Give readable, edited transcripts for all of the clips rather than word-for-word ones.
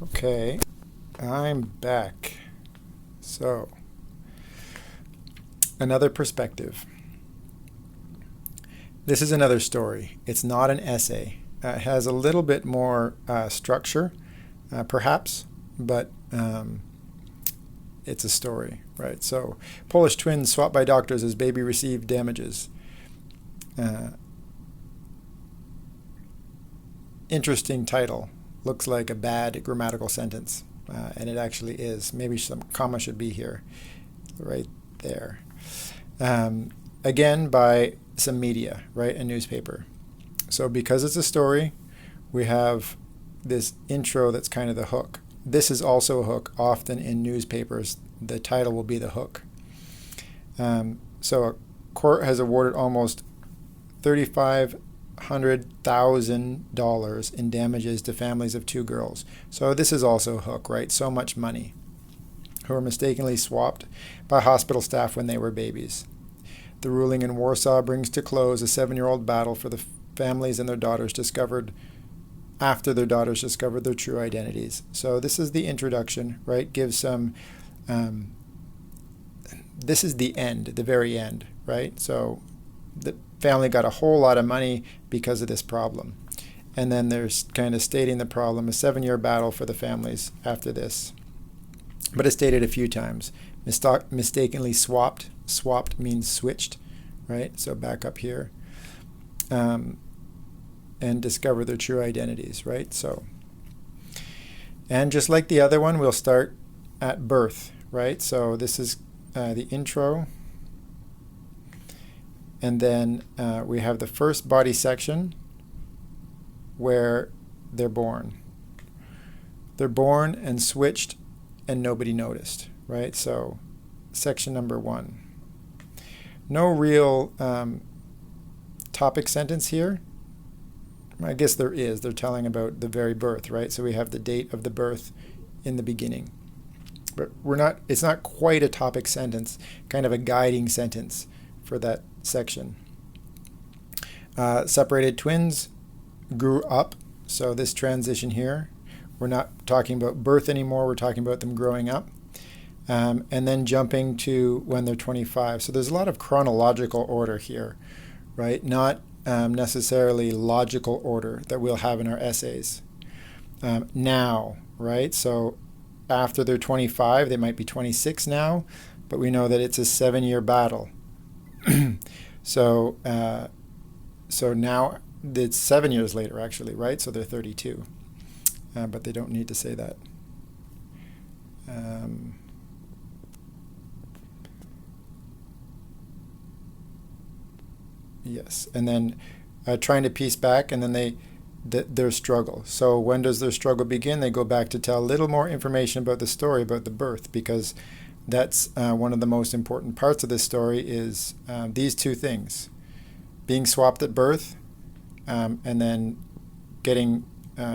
Okay, I'm back. So, another perspective. This is another story. It's not an essay. It has a little bit more structure, perhaps, but it's a story, right? So, Polish twins swapped by doctors as baby received damages. Interesting title. Looks like a bad grammatical sentence, and it actually is. Maybe some comma should be here, right there. Again, by some media, right? A newspaper. So because it's a story, we have this intro that's kind of the hook. This is also a hook. Often in newspapers, the title will be the hook. So a court has awarded almost $3,500,000 in damages to families of two girls. So this is also a hook, right? So much money, who were mistakenly swapped by hospital staff when they were babies. The ruling in Warsaw brings to close a 7-year-old battle for the families and their daughters after their daughters discovered their true identities. So this is the introduction, right? Gives some, this is the end, the very end, right? So the family got a whole lot of money because of this problem. And then there's kind of stating the problem, a 7-year battle for the families after this. But it's stated a few times. Mistakenly swapped. Swapped means switched, right? So back up here. And discover their true identities, right? So, and just like the other one, we'll start at birth, right? So this is the intro. And then we have the first body section where they're born. They're born and switched and nobody noticed, right? So section number 1. No real topic sentence here. I guess there is. They're telling about the very birth, right? So we have the date of the birth in the beginning. But it's not quite a topic sentence, kind of a guiding sentence for that section. Separated twins grew up. So this transition here, we're not talking about birth anymore. We're talking about them growing up. And then jumping to when they're 25. So there's a lot of chronological order here, right? Not necessarily logical order that we'll have in our essays. Now, right? So after they're 25, they might be 26 now, but we know that it's a 7-year battle. So now it's 7 years later, actually, right? So they're 32, but they don't need to say that. Yes, and then trying to piece back, and then their struggle. So when does their struggle begin? They go back to tell a little more information about the story, about the birth, because that's one of the most important parts of this story is these two things: being swapped at birth, and then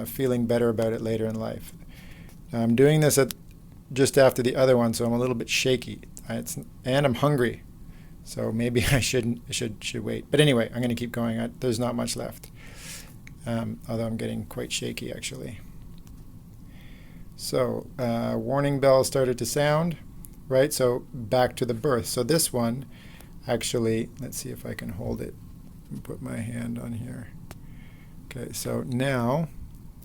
feeling better about it later in life. I'm doing this just after the other one, so I'm a little bit shaky, and I'm hungry. So maybe I should wait. But anyway, I'm going to keep going. There's not much left, although I'm getting quite shaky, actually. So warning bell started to sound, right? So back to the birth. So this one, actually, let's see if I can hold it and put my hand on here. Okay, so now,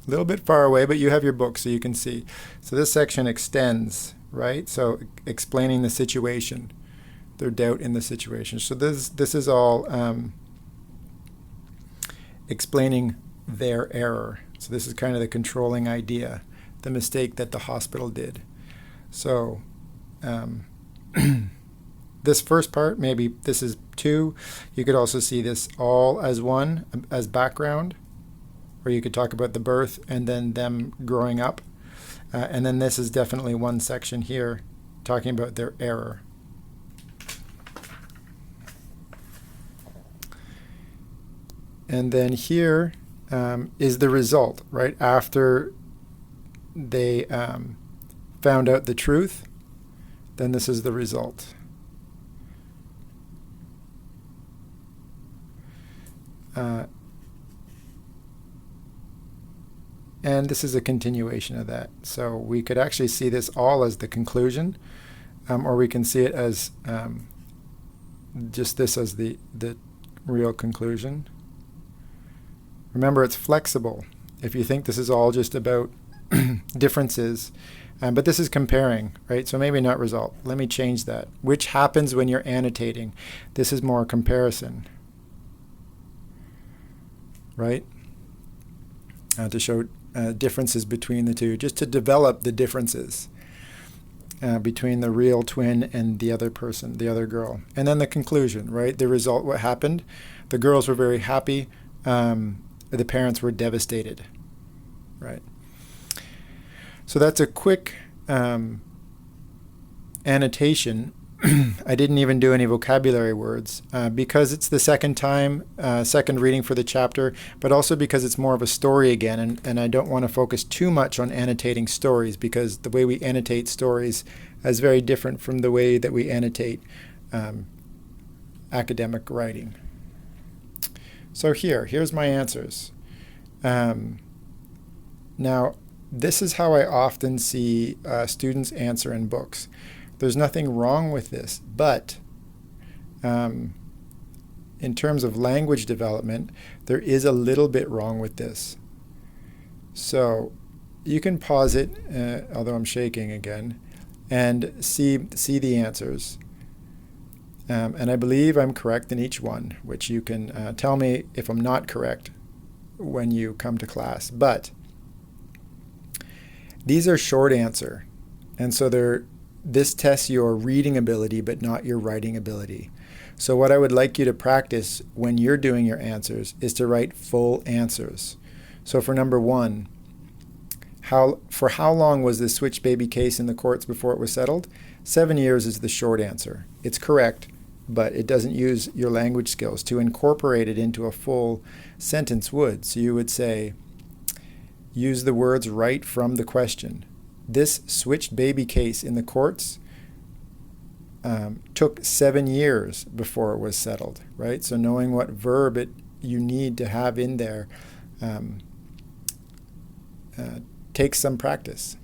a little bit far away, but you have your book so you can see. So this section extends, right? So explaining the situation. Their doubt in the situation. So this is all explaining their error. So this is kind of the controlling idea, the mistake that the hospital did. So this first part, maybe this is 2. You could also see this all as one, as background, or you could talk about the birth and then them growing up. And then this is definitely one section here talking about their error. And then here is the result, right? After they found out the truth, then this is the result. and this is a continuation of that. So we could actually see this all as the conclusion, or we can see it as just this as the real conclusion. Remember, it's flexible. If you think this is all just about differences, but this is comparing, right? So maybe not result. Let me change that. Which happens when you're annotating. This is more comparison, right? To show differences between the two, just to develop the differences between the real twin and the other person, the other girl. And then the conclusion, right? The result, what happened? The girls were very happy. The parents were devastated, right? So that's a quick annotation. I didn't even do any vocabulary words because it's the second time, second reading for the chapter, but also because it's more of a story again, and I don't want to focus too much on annotating stories because the way we annotate stories is very different from the way that we annotate academic writing. So here's my answers. Now, this is how I often see students answer in books. There's nothing wrong with this, but in terms of language development, there is a little bit wrong with this. So you can pause it, although I'm shaking again, and see the answers. And I believe I'm correct in each one, which you can tell me if I'm not correct when you come to class. But these are short answer, and so this tests your reading ability but not your writing ability. So what I would like you to practice when you're doing your answers is to write full answers. So for number 1, for how long was the switch baby case in the courts before it was settled? 7 years is the short answer. It's correct, but it doesn't use your language skills. To incorporate it into a full sentence would. So you would say, use the words right from the question. This switched baby case in the courts took 7 years before it was settled, right? So knowing what verb you need to have in there takes some practice.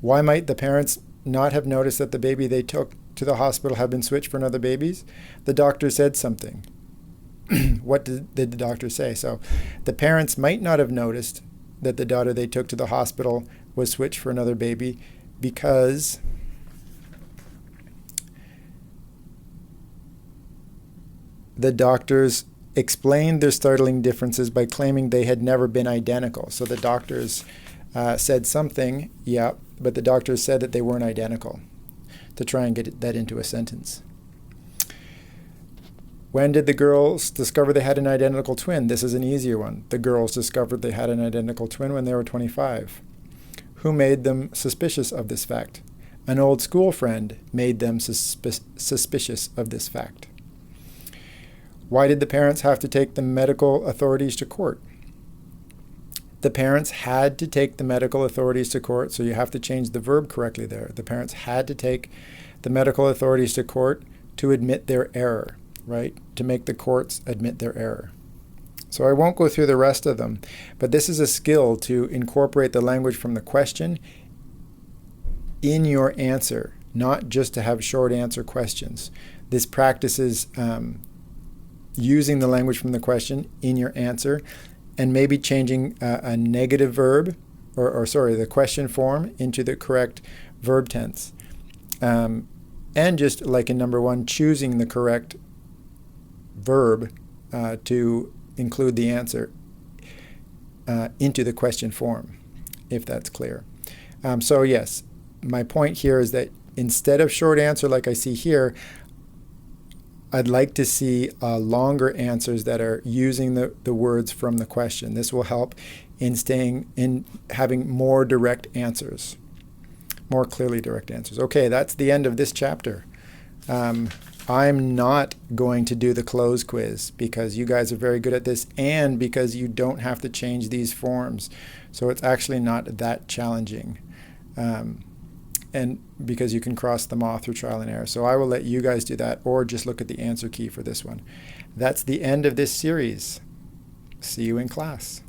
Why might the parents not have noticed that the baby they took to the hospital had been switched for another babies? The doctor said something. What did the doctor say? So the parents might not have noticed that the daughter they took to the hospital was switched for another baby because the doctors explained their startling differences by claiming they had never been identical. So the doctors said something, yeah, but the doctors said that they weren't identical to try and get that into a sentence. When did the girls discover they had an identical twin? This is an easier one. The girls discovered they had an identical twin when they were 25. Who made them suspicious of this fact? An old school friend made them suspicious of this fact. Why did the parents have to take the medical authorities to court? The parents had to take the medical authorities to court, so you have to change the verb correctly there. The parents had to take the medical authorities to court to admit their error, right? To make the courts admit their error. So I won't go through the rest of them, but this is a skill to incorporate the language from the question in your answer, not just to have short answer questions. This practices using the language from the question in your answer and maybe changing a negative verb, the question form into the correct verb tense. And just like in number 1, choosing the correct verb to include the answer into the question form, if that's clear. So yes, my point here is that instead of short answer like I see here, I'd like to see longer answers that are using the words from the question. This will help in having more direct answers, more clearly direct answers. Okay, that's the end of this chapter. I'm not going to do the close quiz because you guys are very good at this and because you don't have to change these forms. So it's actually not that challenging. And because you can cross them off through trial and error. So I will let you guys do that or just look at the answer key for this one. That's the end of this series. See you in class.